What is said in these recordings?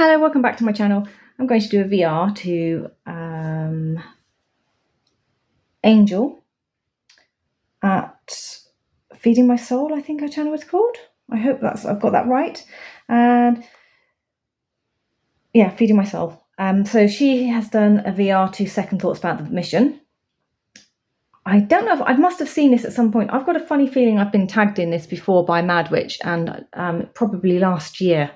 Hello, welcome back to my channel. I'm going to do a VR to Angel at Feeding My Soul, I think her channel is called. I hope I've got that right. And yeah, Feeding My Soul. So she has done a VR to Second Thoughts About the Mission. I don't know if I must have seen this at some point. I've got a funny feeling I've been tagged in this before by Madwitch, and probably last year.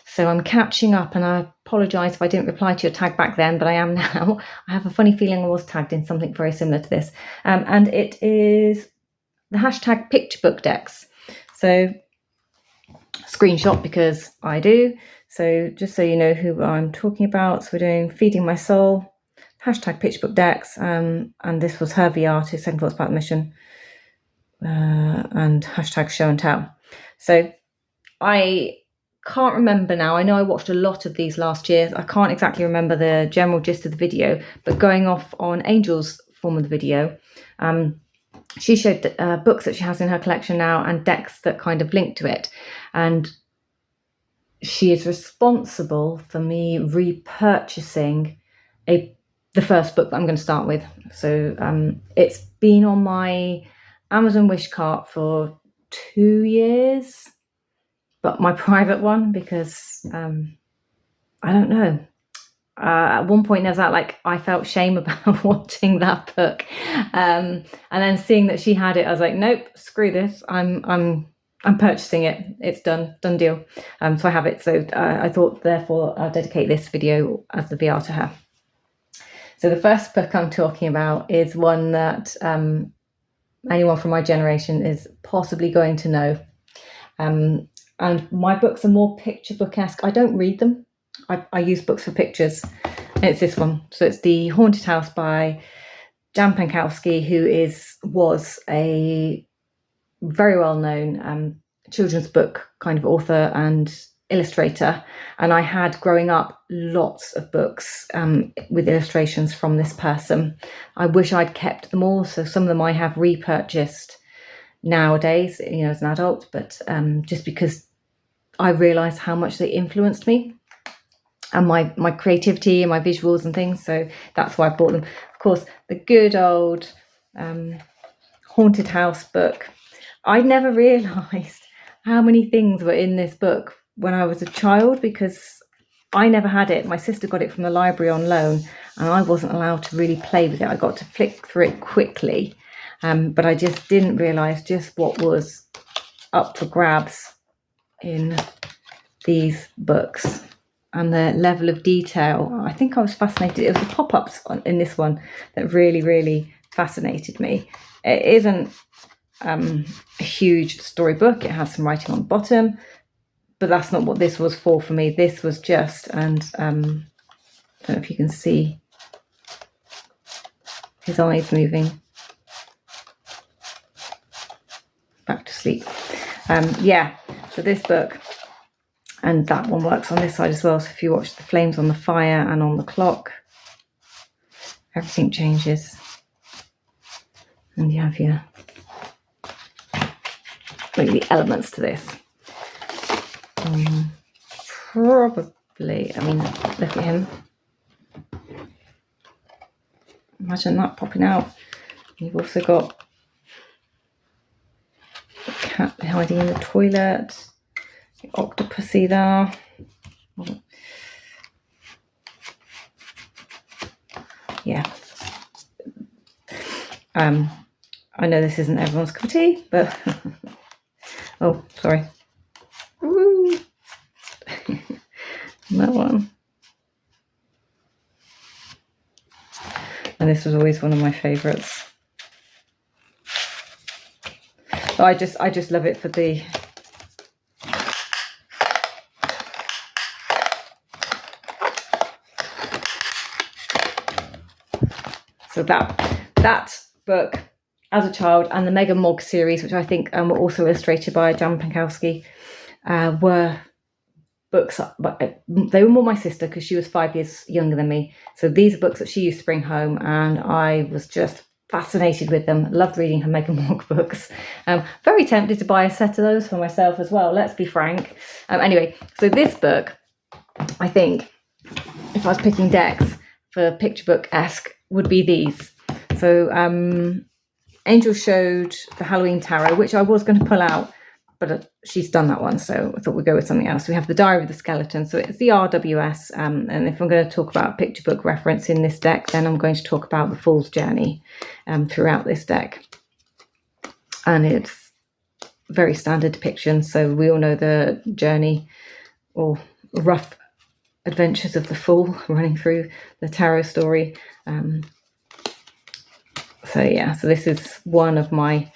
So I'm catching up, and I apologise if I didn't reply to your tag back then, but I am now. I have a funny feeling I was tagged in something very similar to this. And it is the hashtag picture book decks. So screenshot because I do. So just so you know who I'm talking about. So we're doing Feeding My Soul, hashtag picture book decks, and this was her VR to Second Thoughts About the Mission, and hashtag show and tell. So I can't remember now. I know I watched a lot of these last year. I can't exactly remember the general gist of the video, but going off on Angel's form of the video, she showed books that she has in her collection now and decks that kind of link to it. And she is responsible for me repurchasing the first book that I'm going to start with. So it's been on my Amazon wish cart for 2 years, but my private one, because I don't know. At one point there was that, like, I felt shame about watching that book, and then seeing that she had it, I was like, nope, screw this. I'm purchasing it. It's done deal. So I have it. So I thought, therefore, I'll dedicate this video as the VR to her. So the first book I'm talking about is one that anyone from my generation is possibly going to know. And my books are more picture book-esque. I don't read them. I use books for pictures. And it's this one. So it's The Haunted House by Jan Pieńkowski, who was a very well-known children's book kind of author and illustrator. And I had, growing up, lots of books with illustrations from this person. I wish I'd kept them all. So some of them I have repurchased nowadays, as an adult, but just because I realised how much they influenced me and my creativity and my visuals and things. So that's why I bought them. Of course, the good old Haunted House book. I never realised how many things were in this book when I was a child, because I never had it. My sister got it from the library on loan, and I wasn't allowed to really play with it. I got to flick through it quickly, but I just didn't realise just what was up for grabs in these books and the level of detail. I think I was fascinated. It was the pop-ups in this one that really, really fascinated me. It isn't a huge storybook. It has some writing on the bottom, but that's not what this was for me. This was just, and I don't know if you can see his eyes moving. Back to sleep. Yeah, so this book, and that one works on this side as well. So if you watch the flames on the fire and on the clock, everything changes. And you have your the elements to this. Probably, look at him. Imagine that popping out. You've also got the cat hiding in the toilet, the octopusy there. Yeah. I know this isn't everyone's cup of tea, but oh, sorry. Woo. That one. And this was always one of my favourites. So I just love it for the so that book as a child, and the Mega Mog series, which I think were also illustrated by Jan Pieńkowski, were books, but they were more my sister because she was 5 years younger than me. So these are books that she used to bring home, and I was just fascinated with them. Loved reading her Mega Mog books. Very tempted to buy a set of those for myself as well, let's be frank. Anyway, so this book I think, if I was picking decks for picture book-esque, would be these. So Angel showed the Halloween tarot, which I was going to pull out, but she's done that one, so I thought we'd go with something else. We have the Diary of the Skeleton, so it's the RWS, and if I'm going to talk about a picture book reference in this deck, then I'm going to talk about the Fool's Journey throughout this deck. And it's very standard depiction, so we all know the journey or rough adventures of the Fool running through the tarot story. So this is one of my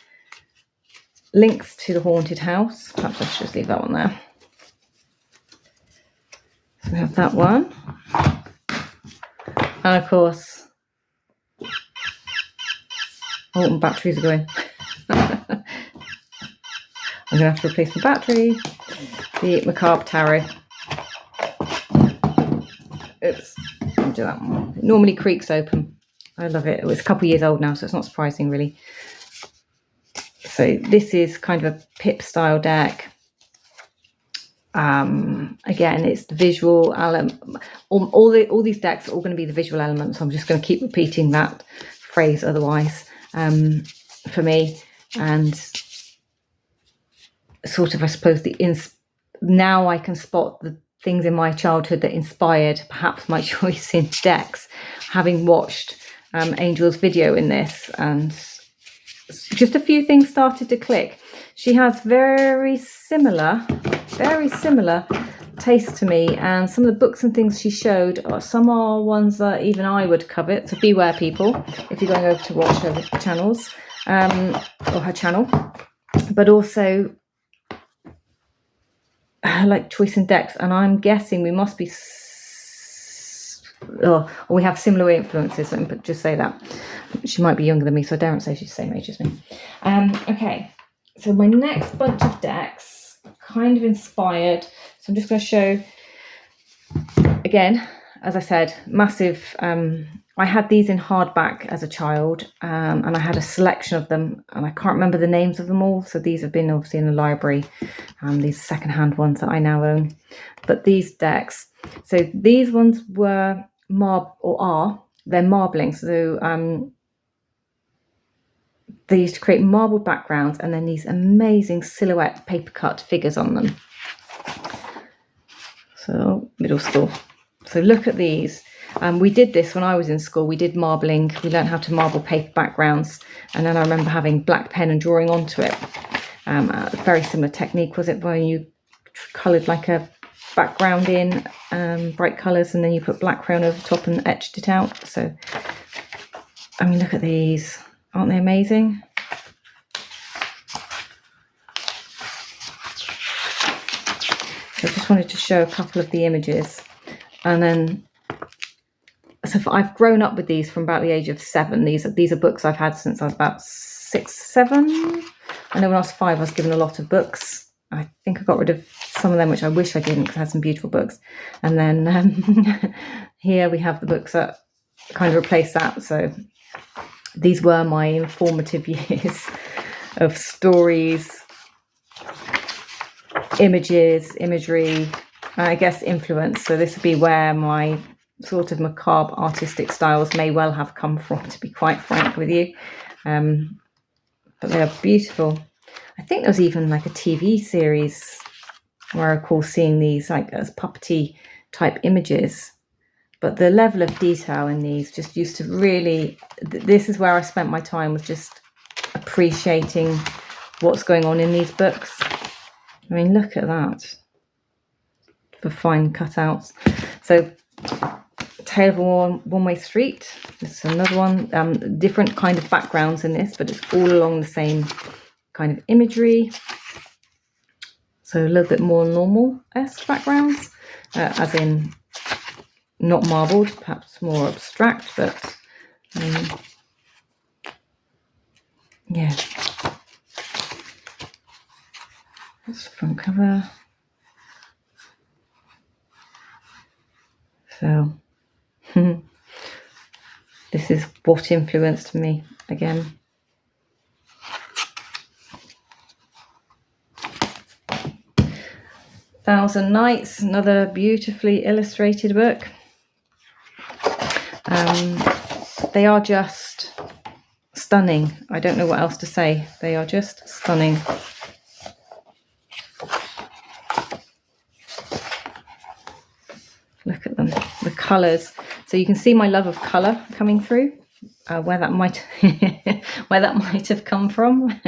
links to the haunted house. Perhaps I should just leave that one there. So we have that one. And of course, my batteries are going. I'm going to have to replace the battery. The Macabre Tarot. Oops, I'll do that one. It normally creaks open. I love it. It was a couple of years old now, so it's not surprising really. So this is kind of a pip style deck. Again, it's the visual element. All these decks are all going to be the visual elements. So I'm just going to keep repeating that phrase otherwise for me. And sort of, I suppose, now I can spot the things in my childhood that inspired perhaps my choice in decks, having watched Angel's video in this, and just a few things started to click. She has very similar taste to me, and some of the books and things she showed, some are ones that even I would covet, so beware people if you're going over to watch her channels or her channel. But also like choice in decks, and I'm guessing we must be or we have similar influences. Let me just say that. She might be younger than me, so I don't say she's the same age as me. Okay, so my next bunch of decks kind of inspired. So I'm just going to show, again, as I said, massive. I had these in hardback as a child, and I had a selection of them, and I can't remember the names of them all. So these have been obviously in the library, these secondhand ones that I now own. But these decks, so these ones were they're marbling. So they used to create marbled backgrounds and then these amazing silhouette paper cut figures on them. So middle school. So look at these. We did this when I was in school. We did marbling. We learned how to marble paper backgrounds. And then I remember having black pen and drawing onto it. A very similar technique, was it, where you coloured like a background in bright colours, and then you put black crayon over the top and etched it out. So, I mean, look at these. Aren't they amazing? So I just wanted to show a couple of the images. And then, so I've grown up with these from about the age of 7. These are books I've had since I was about 6, 7. I know when I was 5, I was given a lot of books. I think I got rid of some of them, which I wish I didn't, because I had some beautiful books. And then here we have the books that kind of replace that. So these were my informative years of stories, imagery, I guess influence. So this would be where my sort of macabre artistic styles may well have come from, to be quite frank with you. But they are beautiful. I think there was even like a TV series where I recall seeing these like as puppety type images. But the level of detail in these just used to really, this is where I spent my time, with just appreciating what's going on in these books. I mean, look at that. For fine cutouts. So, Tale of a One-Way Street. This is another one. Different kind of backgrounds in this, but it's all along the same kind of imagery. So a little bit more normal-esque backgrounds, as in not marbled, perhaps more abstract, but yeah. That's the front cover. So this is what influenced me again. Thousand Nights, another beautifully illustrated book. They are just stunning. I don't know what else to say. They are just stunning. Look at them, the colours. So you can see my love of colour coming through, where that might have come from.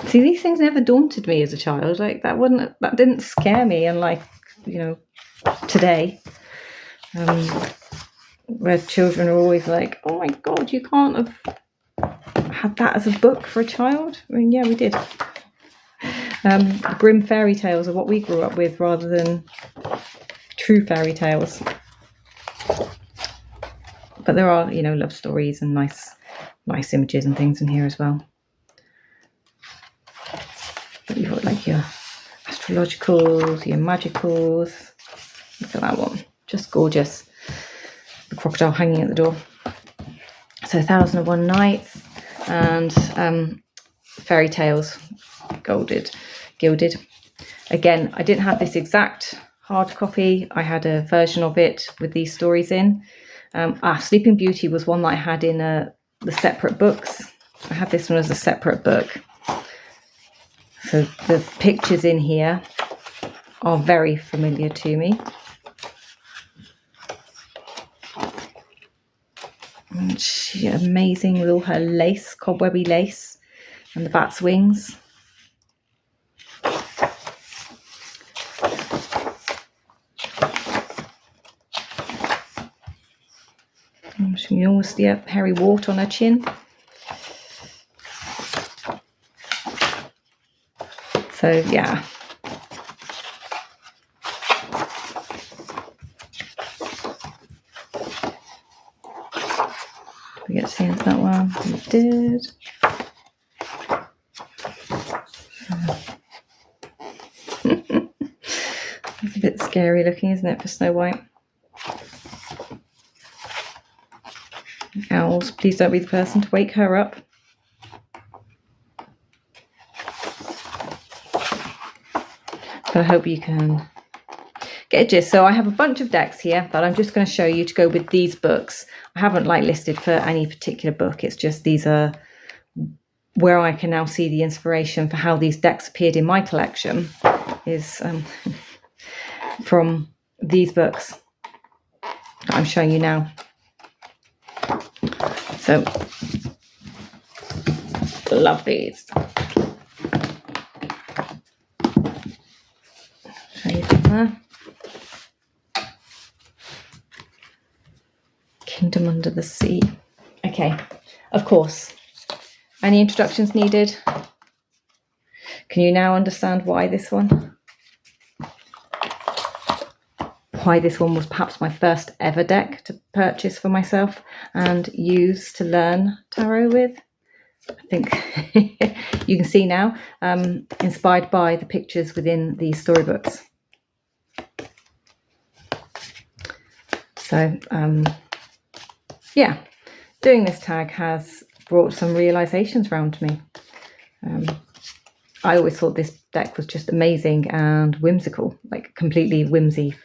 See, these things never daunted me as a child. Like that didn't scare me, unlike, you know, today. Where children are always like, oh my God, you can't have had that as a book for a child. I mean, yeah, we did. Grimm fairy tales are what we grew up with rather than true fairy tales. But there are, you know, love stories and nice images and things in here as well. But you've got like your astrologicals, your magicals. Look at that one, just gorgeous. The crocodile hanging at the door. So 1001 Nights and fairy tales, gilded. Again, I didn't have this exact hard copy. I had a version of it with these stories in. Sleeping Beauty was one that I had in the separate books. I had this one as a separate book. So the pictures in here are very familiar to me. And she's amazing with all her lace, cobwebby lace, and the bat's wings. She can almost see a hairy wart on her chin. So yeah. Did we get to see into that one? We did. It's a bit scary looking, isn't it, for Snow White? Owls, please don't be the person to wake her up. But I hope you can get a gist. So I have a bunch of decks here that I'm just going to show you to go with these books. I haven't like listed for any particular book. It's just these are where I can now see the inspiration for how these decks appeared in my collection is from these books that I'm showing you now. So love these. Show you from there. Kingdom Under the Sea. Okay, of course. Any introductions needed? Can you now understand why this one? Why this one was perhaps my first ever deck to purchase for myself and use to learn tarot with? I think you can see now, inspired by the pictures within these storybooks. So, yeah, doing this tag has brought some realizations around to me. I always thought this deck was just amazing and whimsical, like completely whimsy,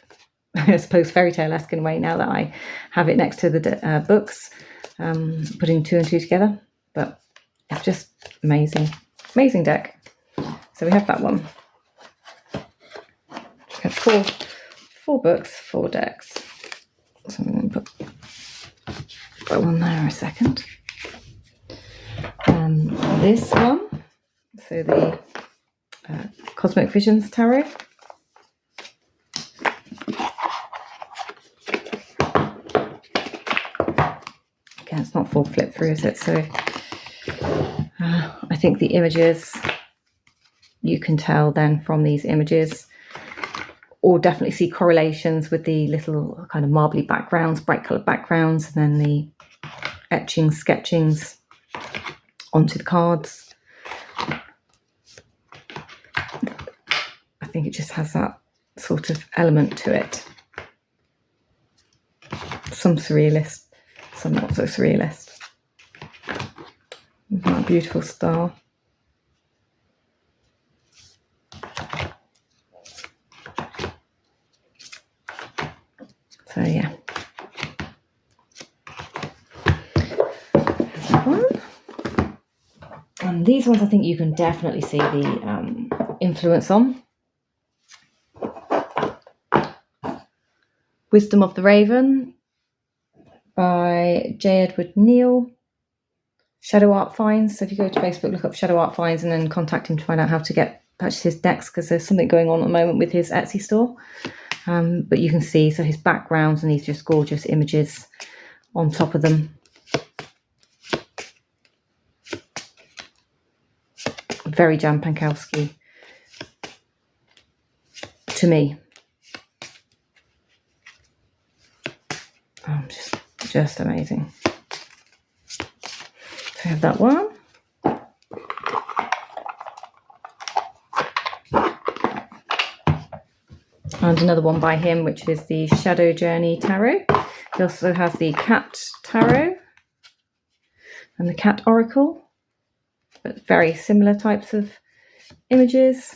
I suppose fairy tale-esque in a way now that I have it next to the books, putting two and two together. But it's just amazing, amazing deck. So we have that one. We have four books, 4 decks. So I'm going to put that one there a second. This one, so the Cosmic Visions Tarot. Again, it's not full flip through, is it? So I think the images, you can tell then from these images, or definitely see correlations with the little kind of marbly backgrounds, bright coloured backgrounds, and then the etchings, sketchings onto the cards. I think it just has that sort of element to it. Some surrealist, some not so surrealist. That beautiful star. So yeah. And these ones I think you can definitely see the influence on. Wisdom of the Raven by J. Edward Neal. Shadow Art Finds. So if you go to Facebook, look up Shadow Art Finds and then contact him to find out how to purchase his decks, because there's something going on at the moment with his Etsy store. But you can see, so his backgrounds and these just gorgeous images on top of them. Very Jan Pieńkowski to me. Just amazing. So we have that one. And another one by him, which is the Shadow Journey Tarot. He also has the Cat Tarot and the Cat Oracle, but very similar types of images.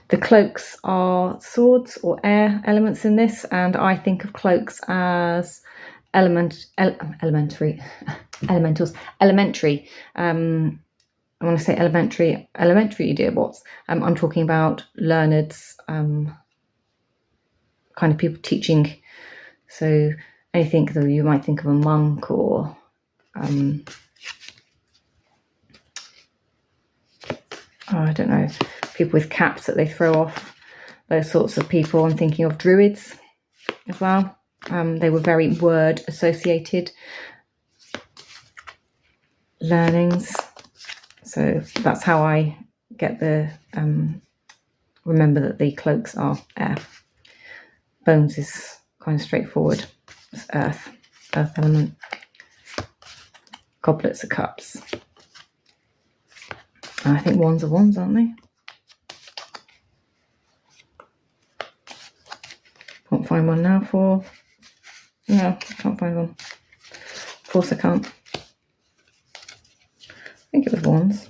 The cloaks are swords or air elements in this, and I think of cloaks as elementary. I want to say elementary dear bots. I'm talking about learneds, kind of people teaching. So anything that you might think of a monk or I don't know, people with caps that they throw off, those sorts of people. I'm thinking of druids as well. They were very word associated learnings. So that's how I get the remember that the cloaks are air. Bones is kind of straightforward. It's earth element. Goblets are cups. And I think wands are wands, aren't they? Can't find one now for... No, can't find one. Of course I can't. I think it was wands.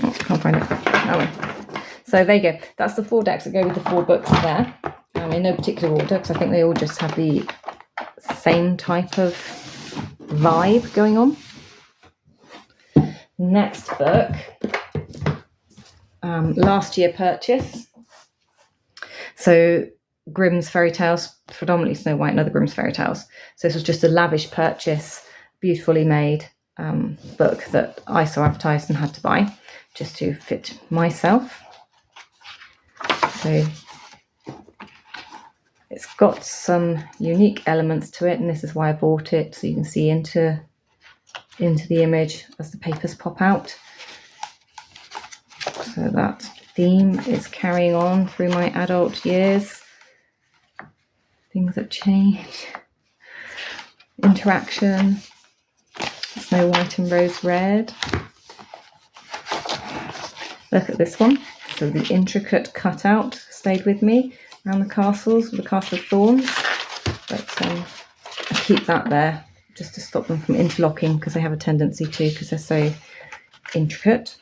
Oh, can't find it. Oh well. So there you go. That's the 4 decks that go with the 4 books there. In no particular order, because I think they all just have the same type of vibe going on. Next book, last year purchase. So Grimm's Fairy Tales, predominantly Snow White and other Grimm's Fairy Tales. So this was just a lavish purchase, beautifully made book that I saw advertised and had to buy just to fit myself. So it's got some unique elements to it, and this is why I bought it, so you can see into the image as the papers pop out. So that theme is carrying on through my adult years. Things that change. Interaction. Snow White and Rose Red. Look at this one. So the intricate cutout stayed with me around the castles, with the Castle of Thorns. But I keep that there just to stop them from interlocking, because they have a tendency to, because they're so intricate.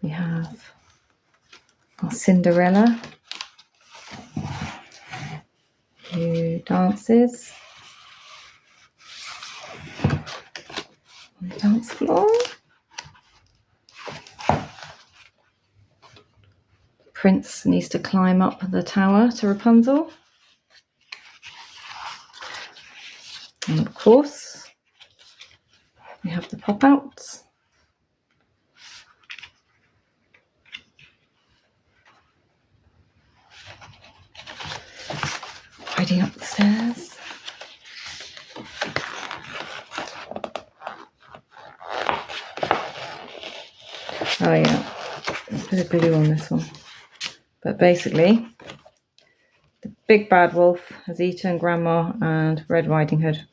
We have our Cinderella, who dances on the dance floor. Prince needs to climb up the tower to Rapunzel. And of course, we have the pop-outs. Hiding up the stairs. Oh yeah, there's a bit of glue on this one. But basically, the big bad wolf has eaten Grandma and Red Riding Hood.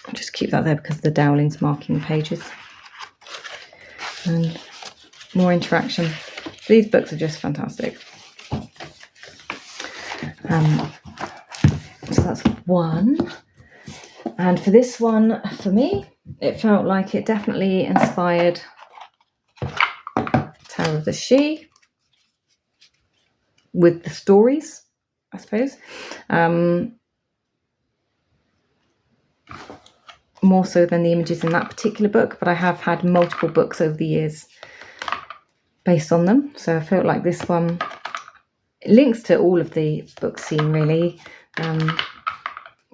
I'll just keep that there because the Dowling's marking the pages. And more interaction. these books are just fantastic. So that's one. And for this one, for me, it felt like it definitely inspired Tarot of the She with the stories, I suppose. More so than the images in that particular book, but I have had multiple books over the years based on them. So I felt like this one links to all of the books seen, really.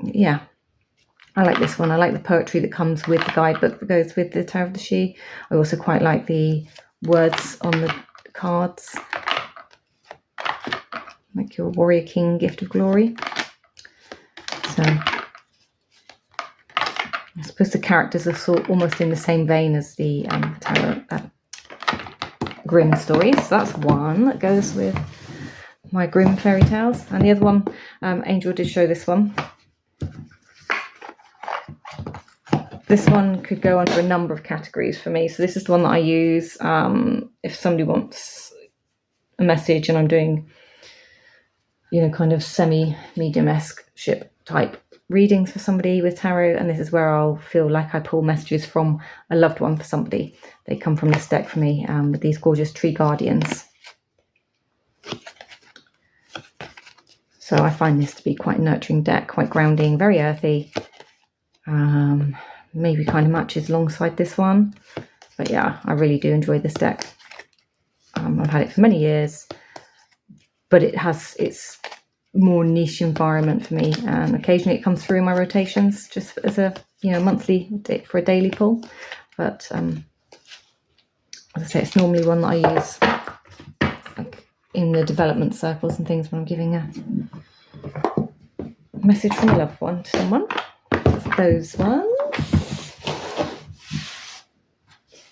Yeah, I like this one. I like the poetry that comes with the guidebook that goes with the Tarot of the She. I also quite like the words on the cards, like your warrior king, gift of glory. So I suppose the characters are almost in the same vein as the Tarot Grimm stories. So that's one that goes with my Grimm fairy tales. And the other one, Angel did show this one. This one could go under a number of categories for me. So this is the one that I use if somebody wants a message and I'm doing, kind of semi-medium-esque ship type readings for somebody with tarot, and this is where I'll feel like I pull messages from a loved one for somebody. They come from this deck for me with these gorgeous tree guardians. So I find this to be quite a nurturing deck, quite grounding, very earthy. Maybe kind of matches alongside this one. But yeah, I really do enjoy this deck. I've had it for many years, but it has its more niche environment for me, and occasionally it comes through in my rotations just as a monthly for a daily pull. But as I say, it's normally one that I use like in the development circles and things when I'm giving a message from a loved one to someone. It's those ones.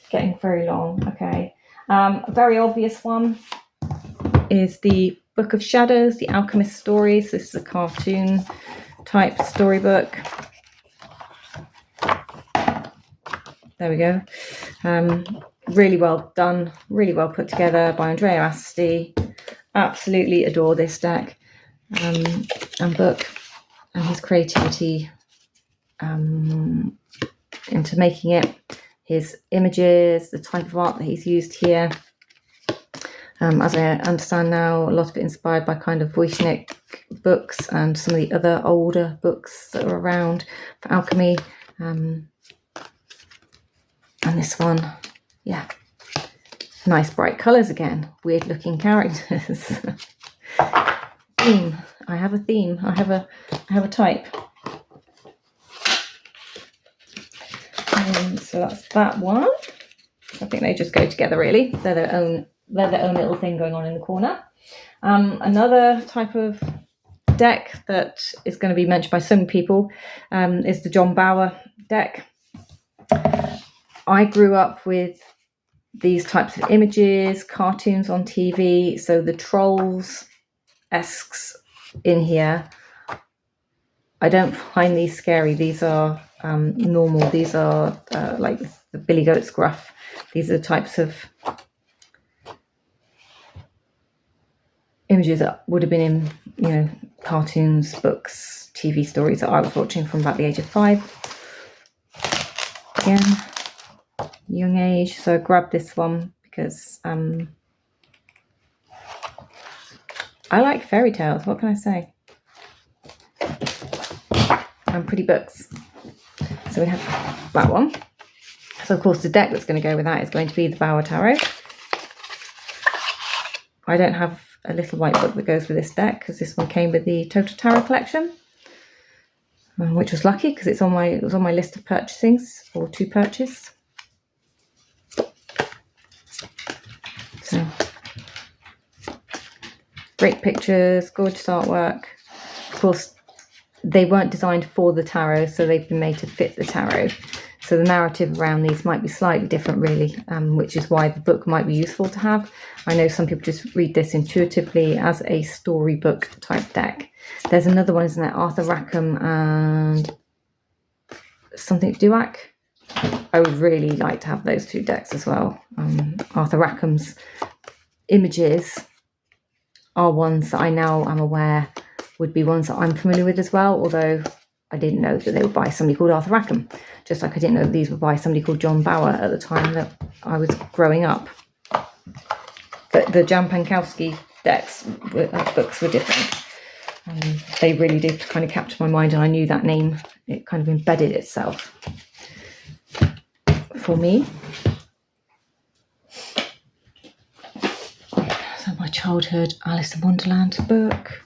Getting very long. Okay. A very obvious one is the Book of Shadows, the Alchemist stories. This is a cartoon type storybook. There we go. Really well done, really well put together by Andrea Aste. Absolutely adore this deck and book, and his creativity into making it, his images, the type of art that he's used here. As I understand now, a lot of it inspired by kind of Wojciech books and some of the other older books that are around for alchemy. And this one, yeah, nice bright colours again, weird looking characters. Theme. I have a theme. I have a type. So that's that one. I think they just go together really. They're their own little thing going on in the corner. Another type of deck that is going to be mentioned by some people is the John Bauer deck. I grew up with these types of images, cartoons on TV, so the trolls-esques in here, I don't find these scary. These are normal. These are like the Billy Goat's Gruff. These are the types of images that would have been in, cartoons, books, TV stories that I was watching from about the age of 5. Again, young age. So I grabbed this one because I like fairy tales. What can I say? And pretty books. So we have that one. So of course the deck that's going to go with that is going to be the Bauer Tarot. I don't have a little white book that goes with this deck because this one came with the Total Tarot collection, which was lucky because it was on my list of purchasings or to purchase. So great pictures, gorgeous artwork. Of course, they weren't designed for the tarot, so they've been made to fit the tarot. So the narrative around these might be slightly different, really, which is why the book might be useful to have. I know some people just read this intuitively as a storybook type deck. There's another one, isn't there? Arthur Rackham and something Duac. I would really like to have those two decks as well. Arthur Rackham's images are ones that I now am aware would be ones that I'm familiar with as well, although I didn't know that they were by somebody called Arthur Rackham, just like I didn't know that these were by somebody called John Bauer at the time that I was growing up. But the Jan Pieńkowski books were different. They really did kind of capture my mind, and I knew that name. It kind of embedded itself for me. So my childhood Alice in Wonderland book.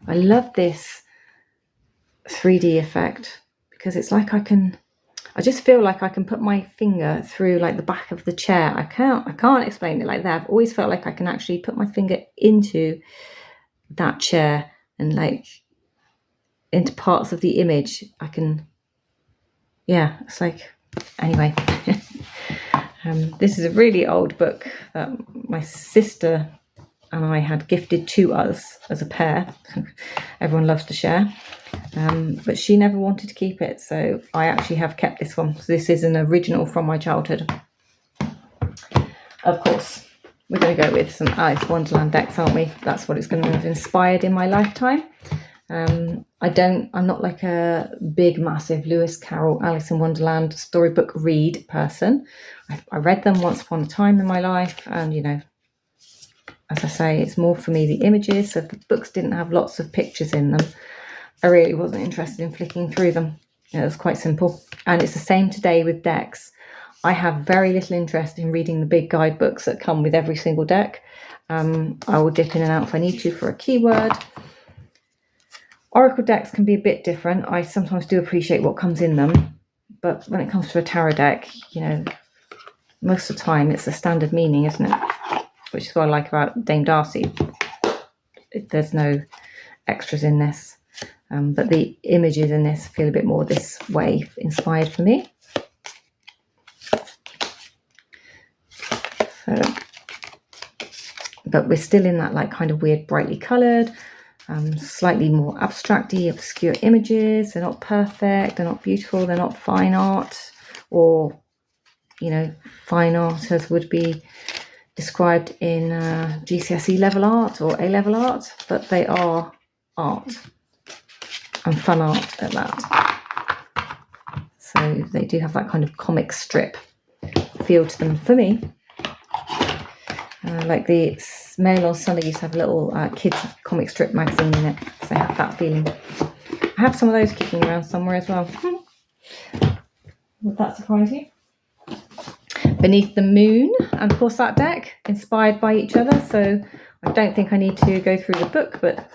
I love this 3D effect because it's like I just feel like I can put my finger through like the back of the chair. I can't explain it like that. I've always felt like I can actually put my finger into that chair and like into parts of the image. I can, yeah, it's like, anyway. This is a really old book that my sister and I had gifted to us as a pair. Everyone loves to share. But she never wanted to keep it, so I actually have kept this one. So this is an original from my childhood. Of course, we're going to go with some Alice in Wonderland decks, aren't we? That's what it's going to have inspired in my lifetime. I'm not like a big, massive Lewis Carroll Alice in Wonderland storybook read person. I read them once upon a time in my life, and you know, as I say, it's more for me the images. So if the books didn't have lots of pictures in them, I really wasn't interested in flicking through them. It was quite simple. And it's the same today with decks. I have very little interest in reading the big guidebooks that come with every single deck. I will dip in and out if I need to for a keyword. Oracle decks can be a bit different. I sometimes do appreciate what comes in them. But when it comes to a tarot deck, you know, most of the time it's a standard meaning, isn't it? Which is what I like about Dame Darcy. There's no extras in this. But the images in this feel a bit more this way inspired for me. So, but we're still in that like kind of weird brightly coloured, slightly more abstracty, obscure images. They're not perfect, they're not beautiful, they're not fine art, or, you know, fine art as would be described in GCSE level art or A level art, but they are art, and fun art at that. So they do have that kind of comic strip feel to them for me. Like the Mail on Sunday used to have a little kids comic strip magazine in it, so they have that feeling. I have some of those kicking around somewhere as well. Would that surprise you? Beneath the Moon and of course that deck, inspired by each other. So I don't think I need to go through the book, but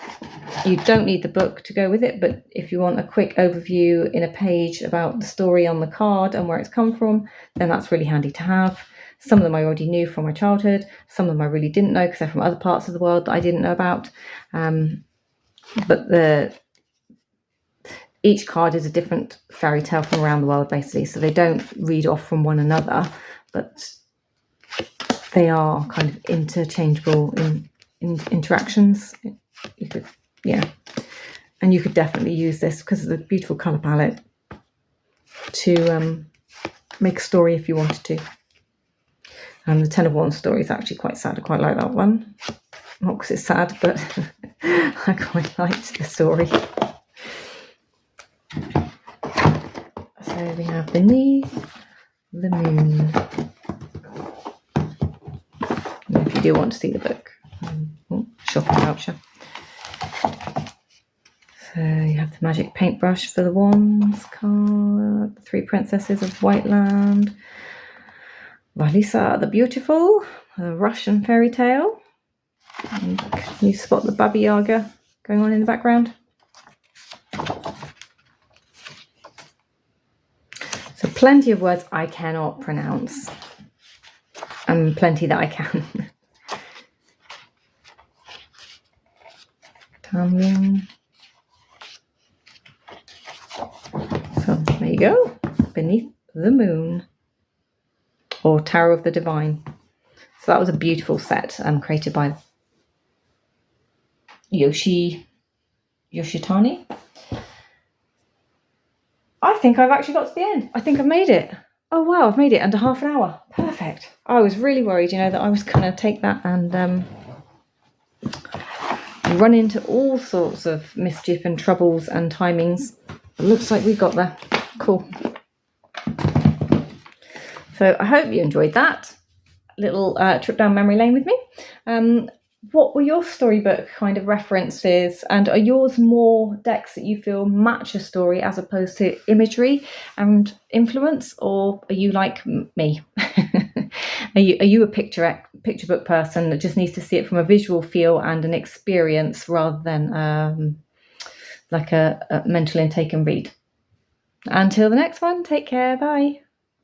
you don't need the book to go with it. But if you want a quick overview in a page about the story on the card and where it's come from, then that's really handy to have. Some of them I already knew from my childhood. Some of them I really didn't know because they're from other parts of the world that I didn't know about. But each card is a different fairy tale from around the world, basically. So they don't read off from one another, but they are kind of interchangeable in interactions. You could, yeah. And you could definitely use this because of the beautiful colour palette to make a story if you wanted to. The Ten of Wands story is actually quite sad. I quite like that one. Not because it's sad, but I quite liked the story. So we have Beneath the Moon. And if you do want to see the book, shopping voucher. So you have the magic paintbrush for the Wands card, the Three Princesses of Whiteland, Valisa the Beautiful, a Russian fairy tale. And can you spot the Baba Yaga going on in the background? So plenty of words I cannot pronounce, and plenty that I can. Tamlin. So there you go, Beneath the Moon, or Tarot of the Divine. So that was a beautiful set created by Yoshitani. I think I've actually got to the end. I think I've made it. Oh wow, I've made it under half an hour. Perfect. I was really worried, that I was going to take that and run into all sorts of mischief and troubles and timings. It looks like we got there. Cool. So I hope you enjoyed that little trip down memory lane with me. What were your storybook kind of references, and are yours more decks that you feel match a story as opposed to imagery and influence, or are you like me? Are you a picture book person that just needs to see it from a visual feel and an experience rather than like a mental intake and read? Until the next one, take care, bye.